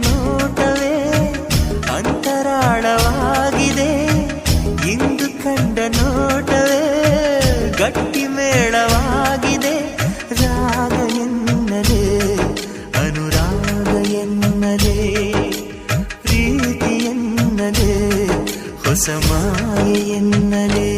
ನೋಟವೇ ಅಂತರಾಳವಾಗಿದೆ, ಇಂದು ಕಂಡ ನೋಟವೇ ಗಟ್ಟಿ ಮೇಳವಾಗಿದೆ. ರಾಗ ಎನ್ನಲೇ ಅನುರಾಗ ಎನ್ನಲೇ ಪ್ರೀತಿ ಎನ್ನಲೇ ಹೊಸ ಮಾಯೆ ಎನ್ನಲೇ.